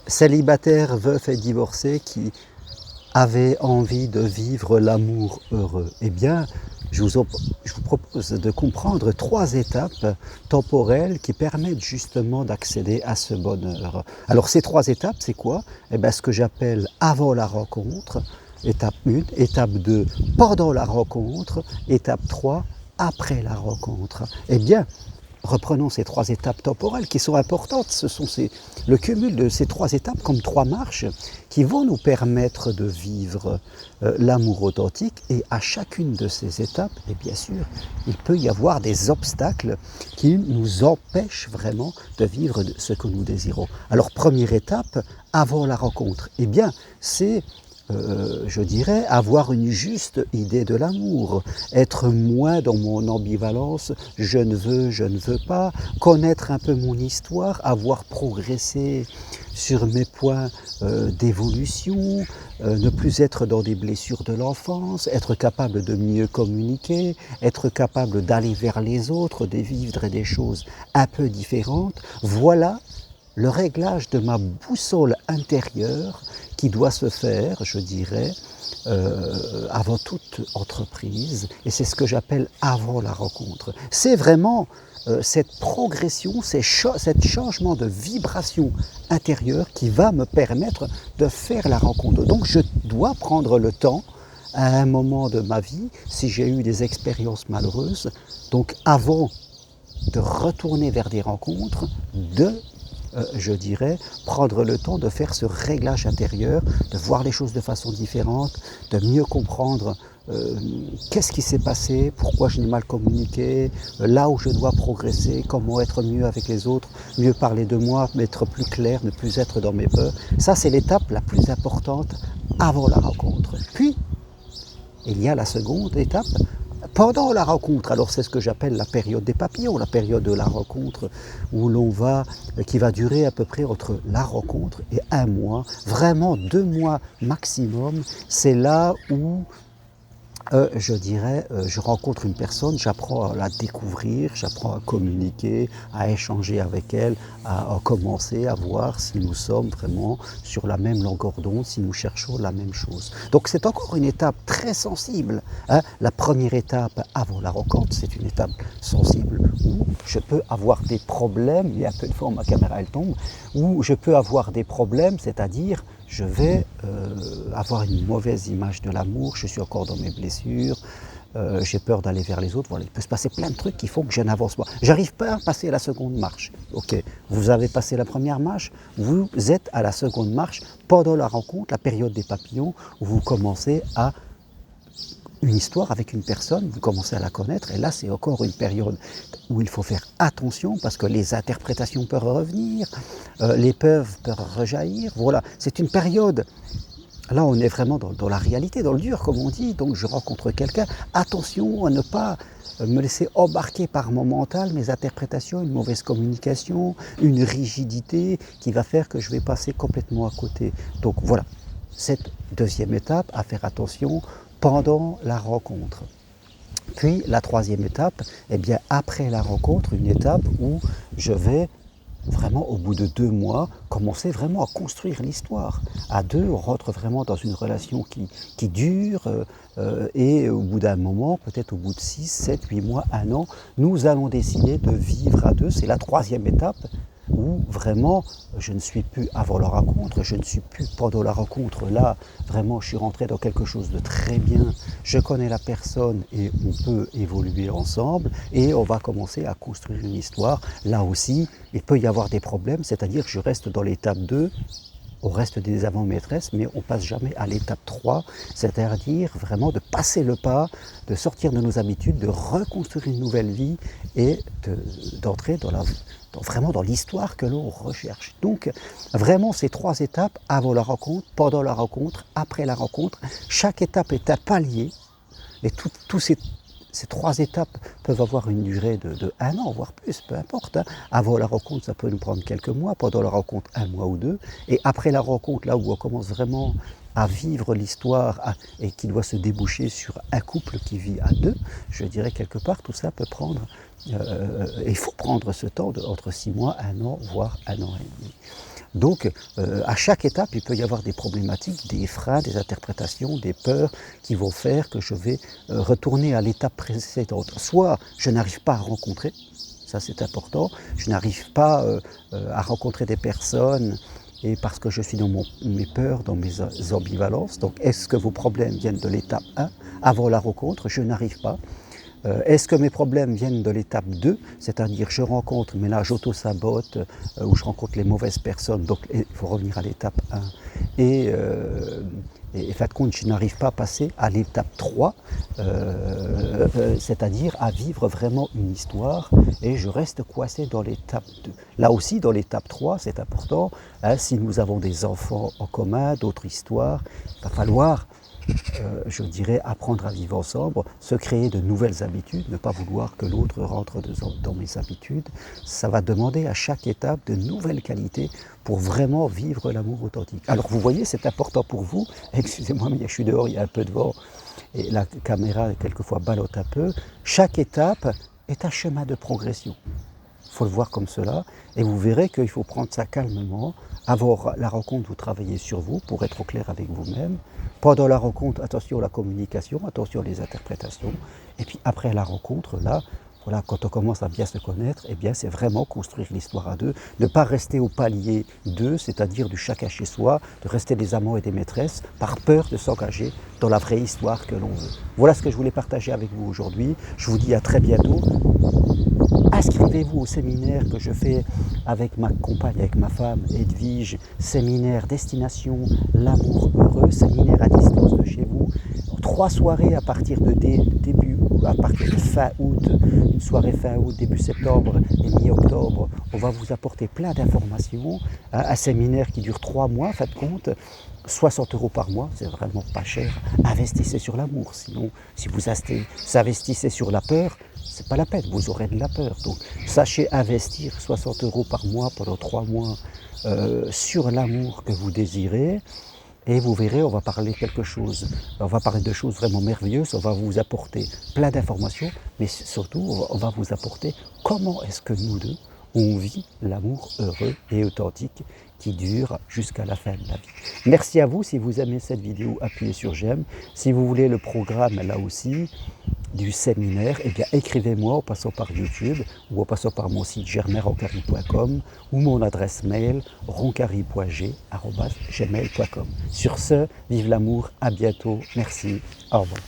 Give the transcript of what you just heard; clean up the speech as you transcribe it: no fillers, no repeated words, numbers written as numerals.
célibataire, veuf et divorcé qui avait envie de vivre l'amour heureux. Eh bien, je vous propose de comprendre 3 étapes temporelles qui permettent justement d'accéder à ce bonheur. Alors ces 3 étapes, c'est quoi? Eh bien, ce que j'appelle avant la rencontre, étape 1, étape 2, pendant la rencontre, étape 3, après la rencontre. Eh bien, reprenons ces 3 étapes temporelles qui sont importantes. Ce sont le cumul de ces 3 étapes comme 3 marches qui vont nous permettre de vivre l'amour authentique. Et à chacune de ces étapes, et bien sûr, il peut y avoir des obstacles qui nous empêchent vraiment de vivre ce que nous désirons. Alors, première étape, avant la rencontre, eh bien, c'est je dirais, avoir une juste idée de l'amour, être moins dans mon ambivalence, je ne veux pas, connaître un peu mon histoire, avoir progressé sur mes points d'évolution, ne plus être dans des blessures de l'enfance, être capable de mieux communiquer, être capable d'aller vers les autres, de vivre des choses un peu différentes. Voilà le réglage de ma boussole intérieure qui doit se faire, je dirais, avant toute entreprise, et c'est ce que j'appelle avant la rencontre. C'est vraiment cette progression, ce changement de vibration intérieure qui va me permettre de faire la rencontre. Donc je dois prendre le temps, à un moment de ma vie, si j'ai eu des expériences malheureuses, donc avant de retourner vers des rencontres, je dirais, prendre le temps de faire ce réglage intérieur, de voir les choses de façon différente, de mieux comprendre qu'est-ce qui s'est passé, pourquoi je n'ai mal communiqué, là où je dois progresser, comment être mieux avec les autres, mieux parler de moi, être plus clair, ne plus être dans mes peurs. Ça, c'est l'étape la plus importante avant la rencontre. Puis, il y a la seconde étape, pendant la rencontre. Alors c'est ce que j'appelle la période des papillons, la période de la rencontre où qui va durer à peu près entre la rencontre et 1 mois, vraiment 2 mois maximum. C'est là où je dirais, je rencontre une personne, j'apprends à la découvrir, j'apprends à communiquer, à échanger avec elle, à commencer à voir si nous sommes vraiment sur la même longueur d'onde, si nous cherchons la même chose. Donc c'est encore une étape très sensible. Hein. La première étape avant la rencontre, c'est une étape sensible où je peux avoir des problèmes, il y a un peu de fois où ma caméra elle tombe, où je peux avoir des problèmes, c'est-à-dire je vais avoir une mauvaise image de l'amour, je suis encore dans mes blessures, j'ai peur d'aller vers les autres. Voilà, il peut se passer plein de trucs qui font que je n'avance pas. J'arrive pas à passer la seconde marche. Ok, vous avez passé la première marche, vous êtes à la seconde marche pendant la rencontre, la période des papillons, où vous commencez à une histoire avec une personne, vous commencez à la connaître, et là c'est encore une période où il faut faire attention parce que les interprétations peuvent revenir, les peurs peuvent rejaillir, voilà, c'est une période, là on est vraiment dans la réalité, dans le dur comme on dit, donc je rencontre quelqu'un, attention à ne pas me laisser embarquer par mon mental, mes interprétations, une mauvaise communication, une rigidité qui va faire que je vais passer complètement à côté. Donc voilà, cette deuxième étape, à faire attention pendant la rencontre. Puis la troisième étape, eh bien après la rencontre, une étape où je vais vraiment au bout de 2 mois commencer vraiment à construire l'histoire. À 2, on rentre vraiment dans une relation qui dure et au bout d'un moment, peut-être au bout de 6, 7, 8 mois, 1 an, nous allons décider de vivre à 2. C'est la troisième étape où vraiment je ne suis plus avant la rencontre, je ne suis plus pendant la rencontre. Là, vraiment, je suis rentré dans quelque chose de très bien. Je connais la personne et on peut évoluer ensemble et on va commencer à construire une histoire. Là aussi, il peut y avoir des problèmes, c'est-à-dire que je reste dans l'étape 2, on reste des avant-maîtresses, mais on passe jamais à l'étape 3, c'est-à-dire vraiment de passer le pas, de sortir de nos habitudes, de reconstruire une nouvelle vie et d'entrer vraiment dans l'histoire que l'on recherche. Donc vraiment ces 3 étapes, avant la rencontre, pendant la rencontre, après la rencontre, chaque étape est un palier et tous ces 3 étapes peuvent avoir une durée de 1 an, voire plus, peu importe. Hein. Avant la rencontre, ça peut nous prendre quelques mois, pendant la rencontre, 1 mois ou 2. Et après la rencontre, là où on commence vraiment à vivre l'histoire et qui doit se déboucher sur un couple qui vit à 2, je dirais quelque part, tout ça peut prendre, il faut prendre ce temps entre 6 mois, 1 an, voire 1 an et demi. Donc, à chaque étape, il peut y avoir des problématiques, des freins, des interprétations, des peurs qui vont faire que je vais retourner à l'étape précédente. Soit je n'arrive pas à rencontrer, ça c'est important, je n'arrive pas à rencontrer des personnes et parce que je suis dans mes peurs, dans mes ambivalences. Donc, est-ce que vos problèmes viennent de l'étape 1, avant la rencontre? Je n'arrive pas. Est-ce que mes problèmes viennent de l'étape 2, c'est-à-dire je rencontre, mais là j'auto-sabote, ou je rencontre les mauvaises personnes, donc il faut revenir à l'étape 1. Et en fin de compte, je n'arrive pas à passer à l'étape 3, c'est-à-dire à vivre vraiment une histoire, et je reste coincé dans l'étape 2. Là aussi, dans l'étape 3, c'est important, hein, si nous avons des enfants en commun, d'autres histoires, il va falloir je dirais, apprendre à vivre ensemble, se créer de nouvelles habitudes, ne pas vouloir que l'autre rentre dans mes habitudes. Ça va demander à chaque étape de nouvelles qualités pour vraiment vivre l'amour authentique. Alors vous voyez, c'est important pour vous. Excusez-moi, mais je suis dehors, il y a un peu de vent et la caméra quelquefois ballotte un peu. Chaque étape est un chemin de progression. Il faut le voir comme cela, et vous verrez qu'il faut prendre ça calmement. Avant la rencontre, vous travaillez sur vous pour être au clair avec vous-même. Pendant la rencontre, attention à la communication, attention aux interprétations. Et puis après la rencontre, là, voilà, quand on commence à bien se connaître, eh bien, c'est vraiment construire l'histoire à deux. Ne pas rester au palier 2, c'est-à-dire du chacun chez soi, de rester des amants et des maîtresses, par peur de s'engager dans la vraie histoire que l'on veut. Voilà ce que je voulais partager avec vous aujourd'hui. Je vous dis à très bientôt. Inscrivez-vous au séminaire que je fais avec ma compagne, avec ma femme Edwige, séminaire destination l'amour heureux, séminaire à distance de chez vous. 3 soirées à partir de à partir de fin août, une soirée fin août, début septembre et mi-octobre. On va vous apporter plein d'informations. Un séminaire qui dure 3 mois, faites compte. 60 € par mois, c'est vraiment pas cher. Investissez sur l'amour, sinon si vous investissez sur la peur, c'est pas la peine, vous aurez de la peur. Donc sachez investir 60 € par mois pendant 3 mois sur l'amour que vous désirez. Et vous verrez, on va parler on va parler de choses vraiment merveilleuses, on va vous apporter plein d'informations, mais surtout on va vous apporter comment est-ce que nous deux, on vit l'amour heureux et authentique qui dure jusqu'à la fin de la vie. Merci à vous, si vous aimez cette vidéo, appuyez sur j'aime. Si vous voulez le programme là aussi, du séminaire, eh bien écrivez-moi en passant par YouTube ou en passant par mon site germainroncari.com ou mon adresse mail roncari.g@gmail.com. Sur ce, vive l'amour, à bientôt, merci, au revoir.